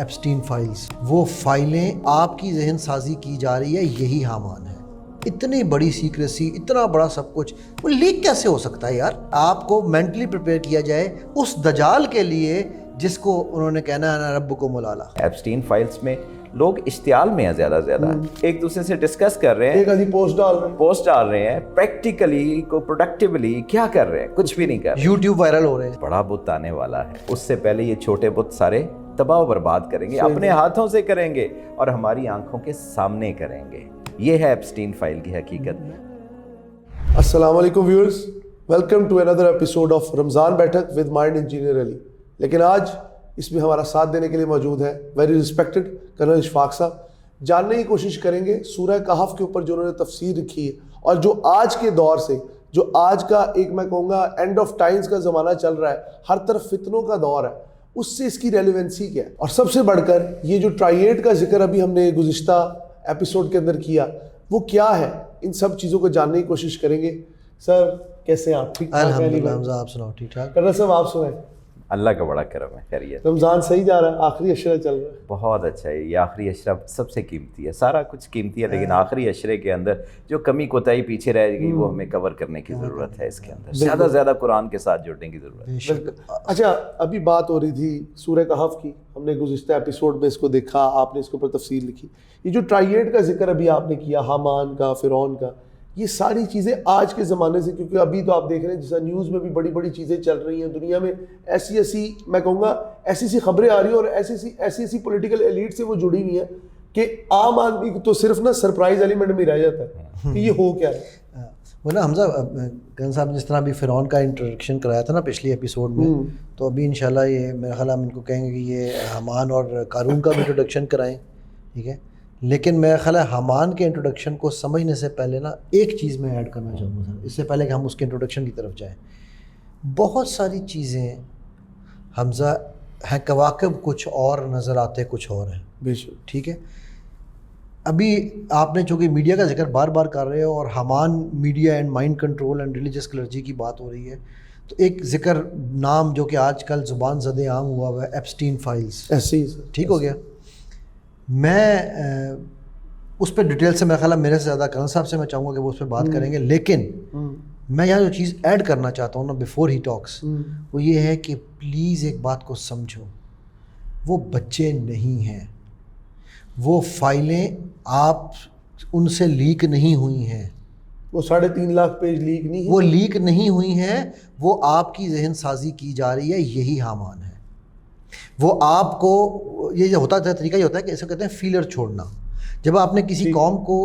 Epstein files, وہ فائلیں آپ کی ذہن سازی کی جا رہی ہے، یہی حامان ہے۔ اتنی بڑی سیکریسی، اتنا بڑا سب کچھ، وہ لیک کیسے ہو سکتا ہے یار؟ آپ کو مینٹلی پریپیئر کیا جائے اس دجال کے لیے جس کو انہوں نے کہنا ہے نا ربکم الاعلی۔ ایپسٹین فائلز میں لوگ اشتعال میں ہیں، زیادہ ایک دوسرے سے ڈسکس کر رہے ہیں، ایک آدھی پوسٹ ڈال رہے ہیں، پریکٹیکلی کو پروڈکٹیولی کیا کر رہے ہیں؟ کچھ بھی نہیں کر رہے۔ یوٹیوب وائرل ہو رہے ہیں۔ بڑا بت آنے والا ہے، اس سے پہلے یہ چھوٹے بت سارے تباہ و برباد کریں گے، اپنے ہاتھوں سے کریں گے اور ہماری آنکھوں کے سامنے کریں گے۔ یہ ہے ایپسٹین فائل کی حقیقت۔ السلام علیکم viewers, welcome to another episode of Ramzan Baithak with mind engineer علی۔ لیکن آج اس میں ہمارا ساتھ دینے کے لیے موجود ہے ویری رسپیکٹڈ کرنل اشفاق صاحب۔ جاننے کی کوشش کریں گے سورہ کہف کے اوپر جو انہوں نے تفسیر لکھی ہے، اور جو آج کے دور سے، جو آج کا ایک میں کہوں گا اینڈ آف ٹائمز کا زمانہ چل رہا ہے، ہر طرف فتنوں کا دور ہے، اس سے اس کی ریلیونسی کیا ہے، اور سب سے بڑھ کر یہ جو ٹرائیڈ کا ذکر ابھی ہم نے گزشتہ ایپیسوڈ کے اندر کیا، وہ کیا ہے، ان سب چیزوں کو جاننے کی کوشش کریں گے۔ سر کیسے ہیں آپ؟ ٹھیک ٹھاک؟ الحمدللہ حمزہ، آپ سناؤ؟ ٹھیک ٹھاک کرنل صاحب آپ سنائیں۔ اللہ کا بڑا کرم ہے، خیریت۔ رمضان صحیح جا رہا ہے؟ آخری عشرہ چل رہا ہے؟ بہت اچھا ہے، یہ آخری عشرہ سب سے قیمتی ہے، سارا کچھ قیمتی ہے، لیکن آخری عشرے کے اندر جو کمی کوتاہی پیچھے رہ گئی وہ ہمیں کور کرنے کی ضرورت ہے، اس کے اندر زیادہ سے زیادہ قرآن کے ساتھ جڑنے کی ضرورت ہے۔ اچھا، ابھی بات ہو رہی تھی سورہ کہف کی، ہم نے گزشتہ ایپیسوڈ میں اس کو دیکھا، آپ نے اس کے اوپر تفصیل لکھی۔ یہ جو ٹرائیڈ کا ذکر ابھی آپ نے کیا، حامان کا، فرعون کا، یہ ساری چیزیں آج کے زمانے سے، کیونکہ ابھی تو آپ دیکھ رہے ہیں جیسا نیوز میں بھی بڑی بڑی چیزیں چل رہی ہیں دنیا میں، ایسی میں کہوں گا ایسی خبریں آ رہی ہیں، اور ایسی پولیٹیکل ایلیٹ سے وہ جڑی ہوئی ہیں کہ عام آدمی تو صرف نا سرپرائز ایلیمنٹ میں رہ جاتا ہے کہ یہ ہو کیا ہے۔ وہ نا حمزہ کرن صاحب جس طرح ابھی فرعون کا انٹروڈکشن کرایا تھا نا پچھلی ایپیسوڈ میں، تو ابھی انشاءاللہ یہ میرا خیال ہم ان کو کہیں گے کہ یہ حامان اور قارون کا بھی انٹروڈکشن کرائیں، ٹھیک ہے؟ لیکن میرا خیال ہے حامان کے انٹروڈکشن کو سمجھنے سے پہلے نا ایک چیز میں ایڈ کرنا چاہوں گا سر، اس سے پہلے کہ ہم اس کے انٹروڈکشن کی طرف جائیں۔ بہت ساری چیزیں حمزہ ہیں، کواکب کچھ اور نظر آتے کچھ اور ہیں، بے شک، ٹھیک ہے؟ ابھی آپ نے چونکہ میڈیا کا ذکر بار بار کر رہے ہو اور حامان media and mind control and religious clergy کی بات ہو رہی ہے، تو ایک ذکر نام جو کہ آج کل زبان زدِ عام ہوا ہوا ہے، ایپسٹین فائلز، ایسے ہی ٹھیک ہو گیا۔ میں اس پہ ڈیٹیل سے میرا خیال ہے میرے سے زیادہ کرن صاحب سے میں چاہوں گا کہ وہ اس پہ بات کریں گے، لیکن میں یہاں جو چیز ایڈ کرنا چاہتا ہوں نا بیفور ہی ٹاکس، وہ یہ ہے کہ پلیز ایک بات کو سمجھو، وہ بچے نہیں ہیں، وہ فائلیں آپ ان سے لیک نہیں ہوئی ہیں، وہ 3.5 لاکھ پیج لیک نہیں ہے، وہ لیک نہیں ہوئی ہیں، وہ آپ کی ذہن سازی کی جا رہی ہے، یہی حامان ہے۔ وہ آپ کو یہ جو ہوتا ہے طریقہ یہ ہوتا ہے کہ اسے کہتے ہیں فیلر چھوڑنا۔ جب آپ نے کسی قوم کو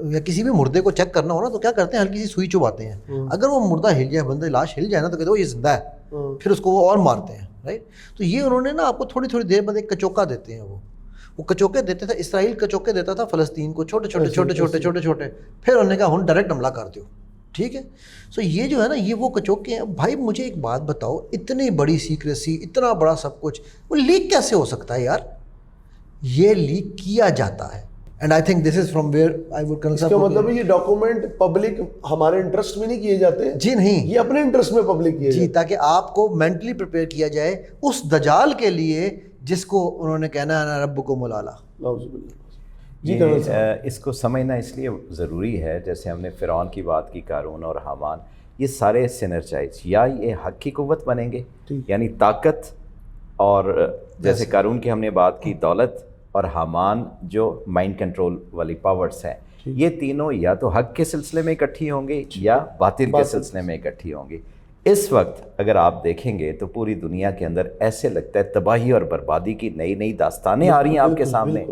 یا کسی بھی مردے کو چیک کرنا ہو نا تو کیا کرتے ہیں، ہلکی سی سوئی چبھاتے ہیں، اگر وہ مردہ ہل جائے، بندے لاش ہل جائے نا تو کہتے ہیں وہ یہ زندہ ہے، پھر اس کو وہ اور مارتے ہیں، رائٹ؟ تو یہ انہوں نے نا آپ کو تھوڑی تھوڑی دیر بعد ایک کچوکا دیتے ہیں، وہ کچوکے دیتے تھے، اسرائیل کچوکے دیتا تھا فلسطین کو، چھوٹے چھوٹے، پھر انہوں نے کہا ہن ڈائریکٹ حملہ کر دو، ٹھیک ہے؟ سو یہ جو ہے نا یہ وہ کچوکے ہیں۔ بھائی مجھے ایک بات بتاؤ، اتنی بڑی سیکریسی، اتنا بڑا سب کچھ، وہ لیک کیسے ہو سکتا ہے یار؟ یہ لیک کیا جاتا ہے، and I think this is from where I would concern, اس کا مطلب یہ ڈاکومنٹ پبلک ہمارے انٹرسٹ میں نہیں کیے جاتے، جی نہیں، یہ اپنے انٹرسٹ میں پبلک کیے جی، تاکہ آپ کو مینٹلی پریپیئر کیا جائے اس دجال کے لیے جس کو انہوں نے کہنا ہے نا ربکم الاعلی۔ جی اس کو سمجھنا اس لیے ضروری ہے، جیسے ہم نے فرعون کی بات کی، قارون اور حامان، یہ سارے سینرجائز یا یہ حق کی قوت بنیں گے، یعنی طاقت، اور جیسے قارون کی ہم نے بات کی دولت، اور حامان جو مائنڈ کنٹرول والی پاورز ہیں، یہ تینوں یا تو حق کے سلسلے میں اکٹھی ہوں گے یا باطل کے سلسلے میں اکٹھی ہوں گی۔ اس وقت اگر آپ دیکھیں گے تو پوری دنیا کے اندر ایسے لگتا ہے تباہی اور بربادی کی نئی داستانیں آ رہی ہیں آپ کے سامنے۔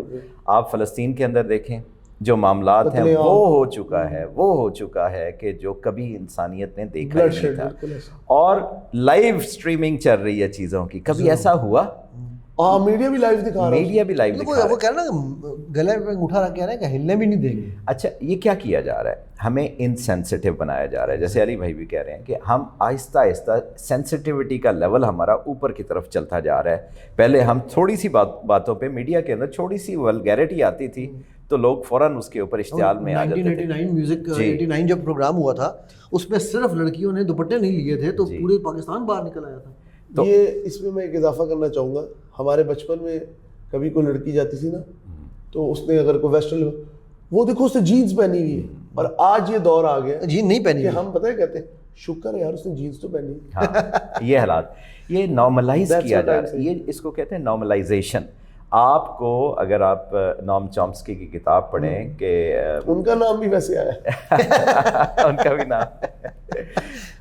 آپ فلسطین کے اندر دیکھیں، جو معاملات ہیں وہ ہو چکا ہے کہ جو کبھی انسانیت نے دیکھا ہی نہیں تھا، اور لائیو سٹریمنگ چل رہی ہے چیزوں کی۔ کبھی ایسا ہوا؟ میڈیا بھی لائیو دکھا رہا ہے، وہ کہہ رہا نا گلے پہ انگوٹھا رکھ کے رہا ہے کہ ہلنے بھی نہیں دیں گے۔ اچھا، یہ کیا کیا جا رہا ہے؟ ہمیں انسینسٹیو بنایا جا رہا ہے، جیسے علی بھائی بھی کہہ رہے ہیں کہ ہم آہستہ آہستہ سینسٹیوٹی کا لیول ہمارا اوپر کی طرف چلتا جا رہا ہے۔ پہلے ہم تھوڑی سی باتوں پہ میڈیا کے اندر تھوڑی سی ولگیرٹی آتی تھی تو لوگ فوراً اس کے اوپر اشتعال میں آ جاتے تھے۔ 1989 میوزک 89 جب پروگرام ہوا تھا، اس میں صرف لڑکیوں نے دوپٹے نہیں لیے تھے تو پورے پاکستان باہر نکل آیا تھا۔ یہ اس میں میں ایک اضافہ کرنا چاہوں گا، ہمارے بچپن میں کبھی کوئی لڑکی جاتی تھی نا تو اس نے اگر کوئی ویسٹرن, وہ دیکھو اس نے جینس پہنی ہوئی ہے, اور آج یہ دور آ گیا جین نہیں پہنی کہ ہم پتہ ہے کہتے ہیں شکر ہے یار اس نے جینس تو پہنی ہے. ہاں یہ حالات, یہ نارملائز کیا جا رہا ہے, یہ اس کو کہتے ہیں نارملائزیشن. آپ کو اگر آپ نام چامسکی کی کتاب پڑھیں کہ ان کا نام بھی ویسے آیا ہے ان کا بھی نام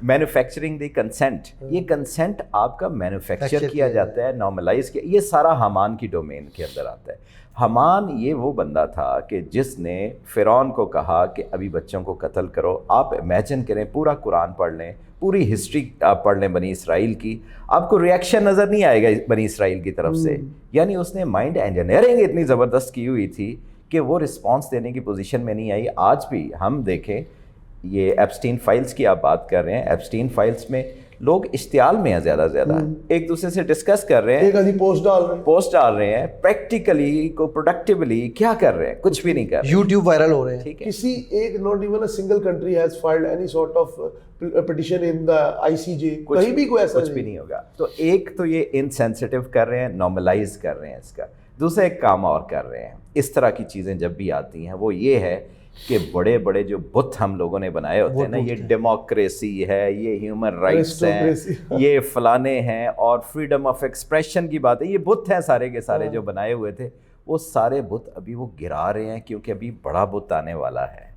مینوفیکچرنگ دی کنسنٹ, یہ کنسنٹ آپ کا مینوفیکچر کیا جاتا ہے, نارملائز کیا, یہ سارا حامان کی ڈومین کے اندر آتا ہے. حامان یہ وہ بندہ تھا کہ جس نے فرعون کو کہا کہ ابھی بچوں کو قتل کرو. آپ امیجن کریں, پورا قرآن پڑھ لیں, پوری ہسٹری آپ پڑھ لیں بنی اسرائیل کی, آپ کو ریئیکشن نظر نہیں آئے گا بنی اسرائیل کی طرف سے. یعنی اس نے مائنڈ انجینئرنگ اتنی زبردست کی ہوئی تھی کہ وہ رسپانس دینے کی پوزیشن میں نہیں آئی. آج بھی ہم دیکھیں, یہ ایپسٹین فائلز کی آپ بات کر رہے ہیں, ایپسٹین فائلز میں لوگ اشتعال میں ہیں, زیادہ زیادہ ایک دوسرے سے ڈسکس کر رہے ہیں, ایک آدھی پوسٹ ڈال رہے ہیں, پریکٹیکلی کو پروڈکٹیولی کیا کر رہے ہیں, کچھ بھی نہیں کر رہے, یوٹیوب وائرل ہو رہے ہیں. ٹھیک ہے, کسی ایک not even a single country has filed any sort of petition in the ICJ, کہیں بھی کوئی ایسا کچھ بھی نہیں ہوگا. تو ایک تو یہ انسینسٹیو کر رہے ہیں, نارملائز کر رہے ہیں اس کا. دوسرا ایک کام اور کر رہے ہیں, اس طرح کی چیزیں جب بھی آتی ہیں وہ یہ ہے کہ بڑے بڑے جو بت ہم لوگوں نے بنائے ہوتے ہیں نا, یہ ڈیموکریسی ہے, یہ ہیومن رائٹس ہیں, یہ فلانے ہیں, اور فریڈم آف ایکسپریشن کی بات ہے, یہ بت ہیں سارے کے سارے جو بنائے ہوئے تھے, وہ سارے بت ابھی وہ گرا رہے ہیں, کیونکہ ابھی بڑا بت آنے والا ہے.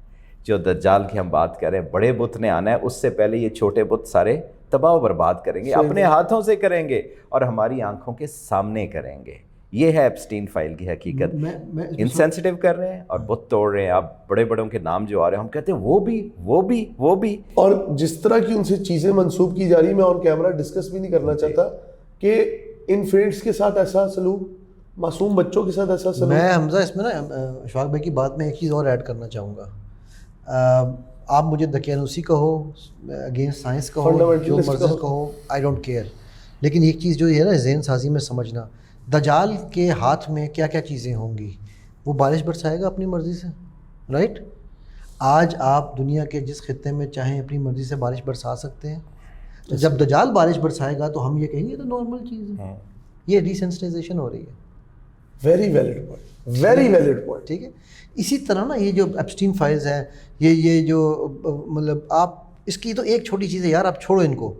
جو دجال کی ہم بات کر رہے ہیں, بڑے بت نے آنا ہے, اس سے پہلے یہ چھوٹے بت سارے تباہ و برباد کریں گے, اپنے ہاتھوں سے کریں گے اور ہماری آنکھوں کے سامنے کریں گے. یہ ہے ایپسٹین فائل کی حقیقت. انسینسٹیو کر رہے ہیں اور بت توڑ رہے ہیں. آپ بڑے بڑوں کے نام جو آ رہے ہیں, ہم کہتے ہیں وہ بھی. اور جس طرح کی ان سے چیزیں منسوب کی جا رہی, میں آن کیمرہ ڈسکس بھی نہیں کرنا چاہتا کہ انفینٹس کے ساتھ ایسا سلوک, معصوم بچوں کے ساتھ ایسا سلوک. میں حمزہ اس میں نا اشفاق بھائی کی بات میں ایک چیز اور ایڈ کرنا چاہوں گا. آپ مجھے دقیانوسی کہو, اگینسٹ سائنس کہو, جو مرضی کہو, آئی ڈونٹ کیئر, لیکن ایک چیز جو ہے نا ذہن سازی میں سمجھنا, دجال کے ہاتھ میں کیا کیا چیزیں ہوں گی. وہ بارش برسائے گا اپنی مرضی سے, رائٹ. آج آپ دنیا کے جس خطے میں چاہیں اپنی مرضی سے بارش برسا سکتے ہیں. تو جب دجال بارش برسائے گا تو ہم یہ کہیں گے تو نارمل چیز ہے. یہ ڈیسینسٹائزیشن ہو رہی ہے. Very valid point, very valid point. ٹھیک ہے. اسی طرح نا یہ جو ایپسٹین فائلز ہیں, یہ جو مطلب آپ اس کی تو ایک چھوٹی چیز ہے یار, آپ چھوڑو ان کو.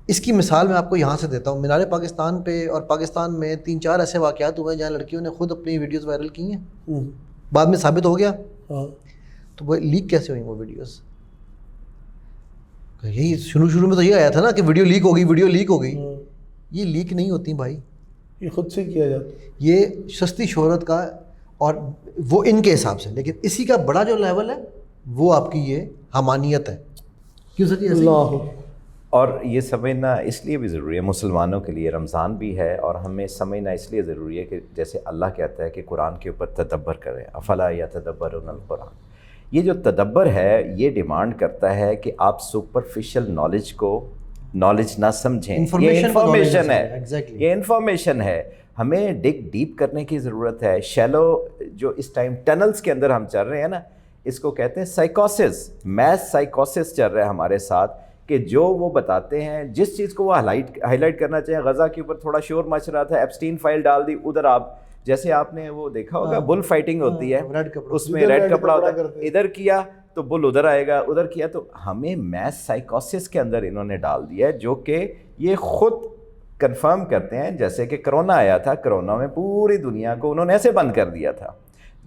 اس کی مثال میں آپ کو یہاں سے دیتا ہوں. مینار پاکستان پہ اور پاکستان میں 3-4 ایسے واقعات ہوئے ہیں جہاں لڑکیوں نے خود اپنی ویڈیوز وائرل کی ہیں, بعد میں ثابت ہو گیا. تو وہ لیک کیسے ہوئی وہ ویڈیوز؟ یہی شروع میں تو یہ آیا تھا نا کہ ویڈیو لیک ہو گئی. یہ لیک نہیں ہوتی بھائی, یہ خود سے کیا جاتا, یہ سستی شہرت کا, اور وہ ان کے حساب سے. لیکن اسی کا بڑا جو لیول ہے وہ آپ کی یہ حمانیت ہے. کیوں سر جی؟ اور یہ سمجھنا اس لیے بھی ضروری ہے مسلمانوں کے لیے, رمضان بھی ہے, اور ہمیں سمجھنا اس لیے ضروری ہے کہ جیسے اللہ کہتا ہے کہ قرآن کے اوپر تدبر کریں, افلا یتدبرون القرآن. یہ جو تدبر ہے یہ ڈیمانڈ کرتا ہے کہ آپ سپرفیشل نالج کو نالج نہ سمجھیں. یہ انفارمیشن ہے, یہ انفارمیشن ہے. ہمیں ڈگ ڈیپ کرنے کی ضرورت ہے. شیلو جو اس ٹائم ٹنلز کے اندر ہم چل رہے ہیں نا, اس کو کہتے ہیں سائیکوسس, میس سائیکوسس چل رہا ہے ہمارے ساتھ, کہ جو وہ بتاتے ہیں جس چیز کو وہ ہائی لائٹ کرنا چاہیں. غزہ کے اوپر تھوڑا شور مچ رہا تھا, ایپسٹین فائل ڈال دی ادھر. آپ جیسے آپ نے وہ دیکھا ہوگا بل فائٹنگ ہوتی ہے, اس میں ریڈ کپڑا ہوتا ہے, ادھر کیا تو بل ادھر آئے گا, ادھر کیا تو. ہمیں میس سائیکوسس کے اندر انہوں نے ڈال دیا ہے, جو کہ یہ خود کنفرم کرتے ہیں. جیسے کہ کرونا آیا تھا, کرونا میں پوری دنیا کو انہوں نے ایسے بند کر دیا تھا.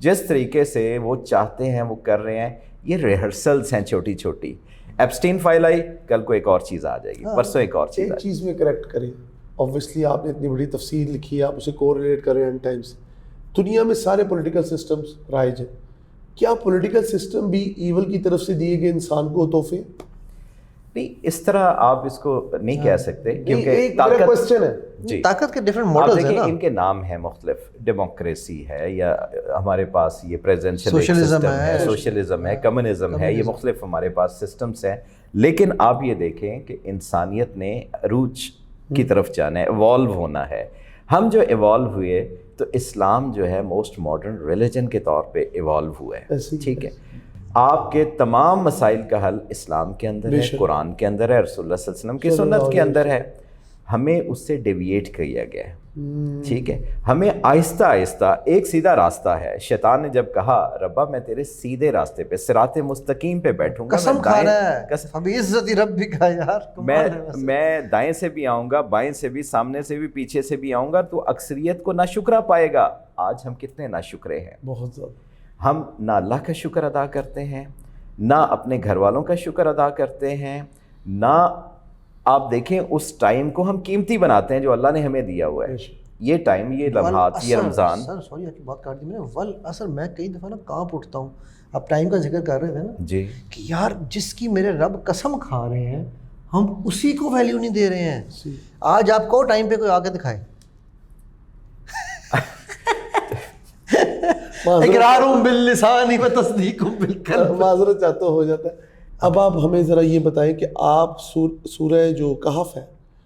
جس طریقے سے وہ چاہتے ہیں وہ کر رہے ہیں. یہ ریہرسلس ہیں چھوٹی چھوٹی. ایپسٹین فائل آئی, کل کو ایک اور چیز آ جائے گی, پرسوں ایک اور چیز. ایک چیز میں کریکٹ کریں, اوبویسلی آپ نے اتنی بڑی تفصیل لکھی ہے, آپ اسے کوریلیٹ کر رہے ہیں. ٹائمس دنیا میں سارے پولیٹیکل سسٹمز رائج ہیں, کیا پولیٹیکل سسٹم بھی ایول کی طرف سے دیے گئے انسان کو تحفے؟ نہیں, اس طرح آپ اس کو نہیں کہہ سکتے, کیونکہ طاقت کے ڈفرینٹ ماڈلز ہیں نا, ان کے نام ہیں مختلف. ڈیموکریسی ہے, یا ہمارے پاس یہ پریزیڈنشل سوشلزم ہے, کمیونزم ہے, یہ مختلف ہمارے پاس سسٹمز ہیں. لیکن آپ یہ دیکھیں کہ انسانیت نے عروج کی طرف جانا ہے, ایوالو ہونا ہے. ہم جو ایوالو ہوئے تو اسلام جو ہے موسٹ ماڈرن ریلیجن کے طور پہ ایوالو ہوا ہے. ٹھیک ہے, آپ کے تمام مسائل کا حل اسلام کے اندر ہے, قرآن کے اندر ہے, رسول اللہ صلی اللہ علیہ وسلم کی سنت کے اندر ہے. ہمیں اس سے ڈیویٹ کیا گیا ہے. ٹھیک ہے, ہمیں آہستہ آہستہ ایک سیدھا راستہ ہے. شیطان نے جب کہا ربا میں تیرے سیدھے راستے پہ صراط مستقیم پہ بیٹھوں گا, قسم کھا رہا ہے فبعزت ربک یار, میں دائیں سے بھی آؤں گا, بائیں سے بھی, سامنے سے بھی, پیچھے سے بھی آؤں گا, تو اکثریت کو ناشکرا پائے گا. آج ہم کتنے ناشکرے ہیں, بہت زیادہ. ہم نہ اللہ کا شکر ادا کرتے ہیں, نہ اپنے گھر والوں کا شکر ادا کرتے ہیں, نہ آپ دیکھیں اس ٹائم کو ہم قیمتی بناتے ہیں جو اللہ نے ہمیں دیا ہوا ہے. یہ ٹائم, یہ لمحات, یہ رمضان. سر سوری آپ کی بات کاٹ دی میں نے. والعصر میں کئی دفعہ نا کانپ اٹھتا ہوں. آپ ٹائم کا ذکر کر رہے تھے نا جی, کہ یار جس کی میرے رب قسم کھا رہے ہیں ہم اسی کو ویلیو نہیں دے رہے ہیں. آج آپ کو ٹائم پہ کوئی آ کے دکھائے اقرارٌ باللسان و تصدیق بالقلب, معذرت چاہتا ہو جاتا ہے. اب آپ ہمیں ذرا یہ بتائیں کہ آپ سورہ جو کہف ہے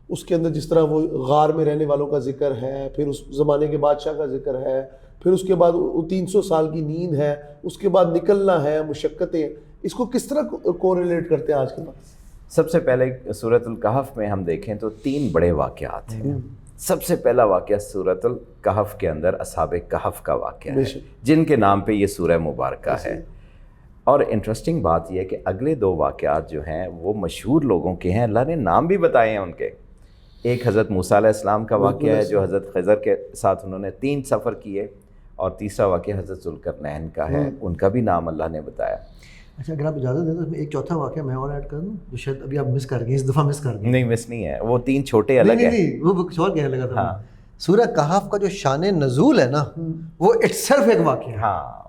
اس کے اندر جس طرح وہ غار میں رہنے والوں کا ذکر ہے, پھر اس زمانے کے بادشاہ کا ذکر ہے, پھر اس کے بعد 300 سال کی نیند ہے, اس کے بعد نکلنا ہے, مشقتیں, اس کو کس طرح کوریلیٹ کرتے ہیں آج کے بعد؟ سب سے پہلے سورۃ الکہف میں ہم دیکھیں تو 3 بڑے واقعات ہیں. سب سے پہلا واقعہ سورۃ الکہف کے اندر اصحاب کہف کا واقعہ ہے, جن کے نام پہ یہ سورہ مبارکہ ہے. اور انٹرسٹنگ بات یہ ہے کہ اگلے 2 واقعات جو ہیں وہ مشہور لوگوں کے ہیں, اللہ نے نام بھی بتائے ہیں ان کے. ایک حضرت موسیٰ علیہ السلام کا واقعہ ہے جو حضرت خضر کے ساتھ انہوں نے 3 سفر کیے, اور تیسرا واقعہ حضرت ذوالقرنین کا ہے, ان کا بھی نام اللہ نے بتایا. اچھا اگر آپ اجازت دیں تو اس میں ایک چوتھا واقعہ میں اور ایڈ کر دوں جو شاید ابھی آپ مس کر گئے, اس دفعہ مس کر گئے. نہیں مس نہیں ہے, وہ 3 چھوٹے الگ ہیں. نہیں وہ کچھ اور کہنے لگا تھا. سورہ کہف کا جو شان نزول ہے نا وہ اٹ سیلف ایک واقعہ ہے. ہاں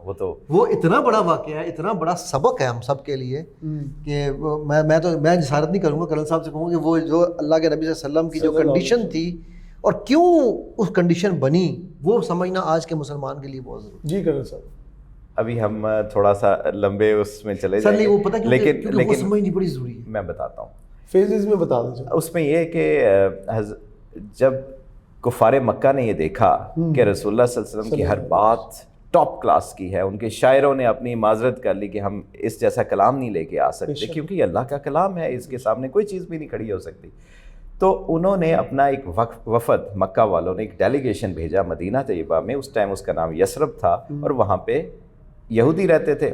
وہ اتنا بڑا واقعہ ہے, اتنا بڑا سبق ہے ہم سب کے لیے کہ میں جسارت نہیں کروں گا, کرن صاحب سے کہوں گا کہ وہ جو اللہ کے نبی صلی اللہ علیہ وسلم کی جو کنڈیشن تھی اور کیوں اس کنڈیشن بنی وہ سمجھنا آج کے مسلمان کے لیے بہت ضروری. جی کرن صاحب, ابھی ہم تھوڑا سا لمبے اس میں چلے جائیں گے, لیکن وہ سمجھنی بڑی ضروری ہے. میں بتاتا ہوں فیزز میں بتا دیجیے. اس میں یہ کہ جب کفار مکہ نے یہ دیکھا کہ رسول اللہ صلی اللہ علیہ وسلم کی ہر بات ٹاپ کلاس کی ہے, ان کے شاعروں نے اپنی معذرت کر لی کہ ہم اس جیسا کلام نہیں لے کے آ سکتے کیونکہ یہ اللہ کا کلام ہے, اس کے سامنے کوئی چیز بھی نہیں کھڑی ہو سکتی. تو انہوں نے اپنا ایک وفد, مکہ والوں نے ایک ڈیلیگیشن بھیجا مدینہ طیبہ میں. اس ٹائم اس کا نام یثرب تھا, اور وہاں پہ یہودی رہتے تھے.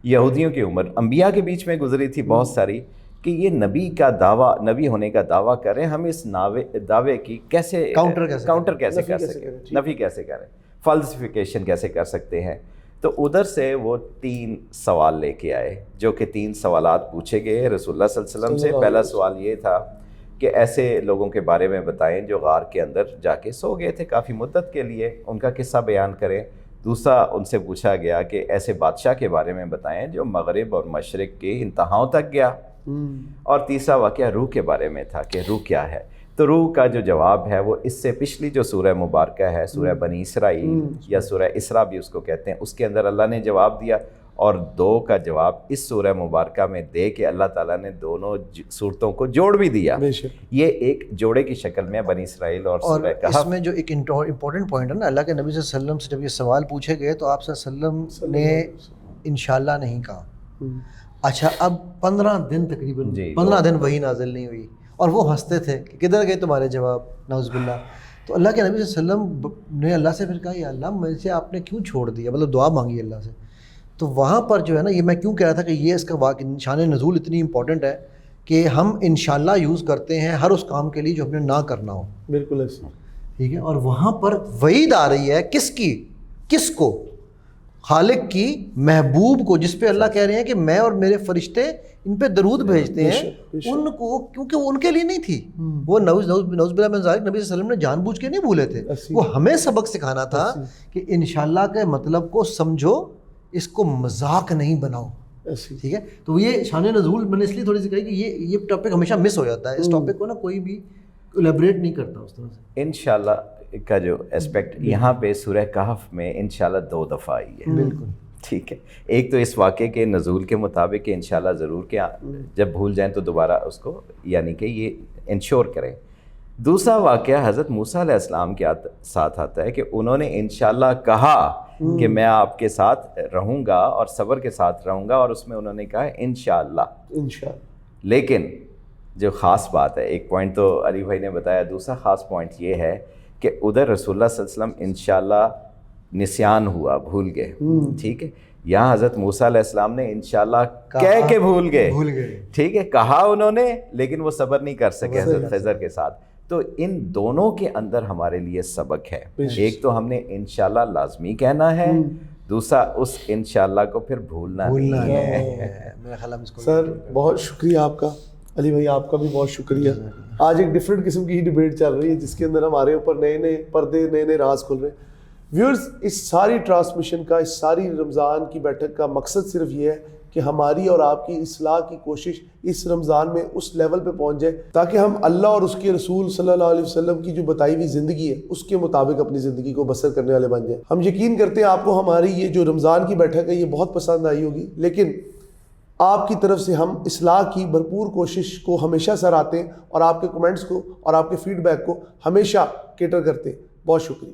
یہودیوں کی عمر انبیاء کے بیچ میں گزری تھی بہت ساری, کہ یہ نبی کا دعویٰ, نبی ہونے کا دعویٰ کریں, ہم اس دعوے کی کیسے کاؤنٹر کیسے کر سکیں, نفی کیسے کریں, فالسیفیکیشن کیسے کر سکتے ہیں. تو ادھر سے وہ 3 سوال لے کے آئے, جو کہ 3 سوالات پوچھے گئے رسول اللہ صلی اللہ علیہ وسلم سے. پہلا سوال یہ تھا کہ ایسے لوگوں کے بارے میں بتائیں جو غار کے اندر جا کے سو گئے تھے کافی مدت کے لیے, ان کا قصہ بیان کریں. دوسرا ان سے پوچھا گیا کہ ایسے بادشاہ کے بارے میں بتائیں جو مغرب اور مشرق کے انتہاؤں تک گیا. اور تیسرا واقعہ روح کے بارے میں تھا کہ روح کیا ہے. تو روح کا جو جواب ہے وہ اس سے پچھلی جو سورہ مبارکہ ہے, سورہ بنی اسرائیل یا سورہ اسراء بھی اس کو کہتے ہیں, اس کے اندر اللہ نے جواب دیا. اور 2 کا جواب اس سورہ مبارکہ میں دے کے اللہ تعالیٰ نے دونوں صورتوں کو جوڑ بھی دیا. یہ ایک جوڑے کی شکل میں بنی اسرائیل اور سورہ کہف. اس میں جو ایک امپورٹنٹ پوائنٹ ہے نا, اللہ کے نبی صلی اللہ علیہ وسلم سے جب یہ سوال پوچھے گئے تو آپ صلی اللہ علیہ وسلم نے انشاءاللہ نہیں کہا. اچھا اب 15 دن تقریباً 15 دن وہی نازل نہیں ہوئی, اور وہ ہنستے تھے کہ کدھر گئے تمہارے جواب, نعوذ باللہ. تو اللہ کے نبی صلی اللہ علیہ وسلم نے اللہ سے پھر کہا یا اللہ مجھ سے آپ نے کیوں چھوڑ دیا, مطلب دعا مانگی اللہ سے. تو وہاں پر جو ہے نا, یہ میں کیوں کہہ رہا تھا کہ یہ اس کا واقع شان نزول اتنی امپورٹنٹ ہے کہ ہم انشاءاللہ یوز کرتے ہیں ہر اس کام کے لیے جو ہم نے نہ کرنا ہو. بالکل ایسا, ٹھیک ہے. اور وہاں پر وعید آ رہی ہے کس کی, کس کو, خالق کی, محبوب کو, جس پہ اللہ کہہ رہے ہیں کہ میں اور میرے فرشتے ان پہ درود بھیجتے ہیں ان کو, کیونکہ وہ ان کے لیے نہیں تھی. وہ نعوذ باللہ من ذالک نبی صلی اللہ علیہ وسلم نے جان بوجھ کے نہیں بھولے تھے, وہ ہمیں سبق سکھانا تھا کہ انشاءاللہ کے مطلب کو سمجھو, اس کو مذاق نہیں بناؤ. ٹھیک ہے. تو یہ شان نزول میں نے اس لیے تھوڑی سی کہی کہ یہ ٹاپک ہمیشہ مس ہو جاتا ہے. اس ٹاپک کو نا کوئی بھی الیبریٹ نہیں کرتا اس طرح سے. انشاءاللہ کا جو اسپیکٹ یہاں پہ سورہ کہف میں انشاءاللہ 2 دفعہ آئی ہے. بالکل ٹھیک ہے. ایک تو اس واقعے کے نزول کے مطابق کہ انشاءاللہ ضرور کہ جب بھول جائیں تو دوبارہ اس کو یعنی کہ یہ انشور کریں. دوسرا واقعہ حضرت موسیٰ علیہ السلام کے ساتھ آتا ہے کہ انہوں نے انشاءاللہ کہا کہ میں آپ کے ساتھ رہوں گا اور صبر کے ساتھ رہوں گا, اور اس میں انہوں نے کہا انشاءاللہ. لیکن جو خاص بات ہے، ایک پوائنٹ تو علی بھائی نے بتایا، دوسرا خاص پوائنٹ یہ ہے کہ ادھر رسول اللہ صلی اللہ علیہ وسلم انشاءاللہ نسیان ہوا، بھول گئے، ٹھیک ہے، یہاں حضرت موسیٰ علیہ السلام نے انشاءاللہ کہہ کے بھول گئے، ٹھیک ہے، کہا انہوں نے لیکن وہ صبر نہیں کر سکے حضرت خضر کے ساتھ. تو ان دونوں کے اندر ہمارے لیے سبق ہے. ایک تو ہم نے انشاءاللہ لازمی کہنا ہے، دوسرا اس انشاءاللہ کو پھر بھولنا نہیں ہے. میرا خیال ہے سر بہت شکریہ آپ کا. علی بھائی آپ کا بھی بہت شکریہ. آج ایک ڈفرینٹ قسم کی ڈیبیٹ چل رہی ہے جس کے اندر ہمارے اوپر نئے نئے پردے، نئے نئے راز کھل رہے ہیں. ویورز، اس ساری ٹرانسمیشن کا، اس ساری رمضان کی بیٹھک کا مقصد صرف یہ ہے کہ ہماری اور آپ کی اصلاح کی کوشش اس رمضان میں اس لیول پہ پہنچ جائے تاکہ ہم اللہ اور اس کے رسول صلی اللہ علیہ وسلم کی جو بتائی ہوئی زندگی ہے اس کے مطابق اپنی زندگی کو بسر کرنے والے بن جائیں. ہم یقین کرتے ہیں آپ کو ہماری یہ جو رمضان کی بیٹھک ہے یہ بہت پسند آئی ہوگی، لیکن آپ کی طرف سے ہم اصلاح کی بھرپور کوشش کو ہمیشہ سراہتے ہیں اور آپ کے کمنٹس کو اور آپ کے فیڈ بیک کو ہمیشہ کیٹر کرتے ہیں. بہت شکریہ.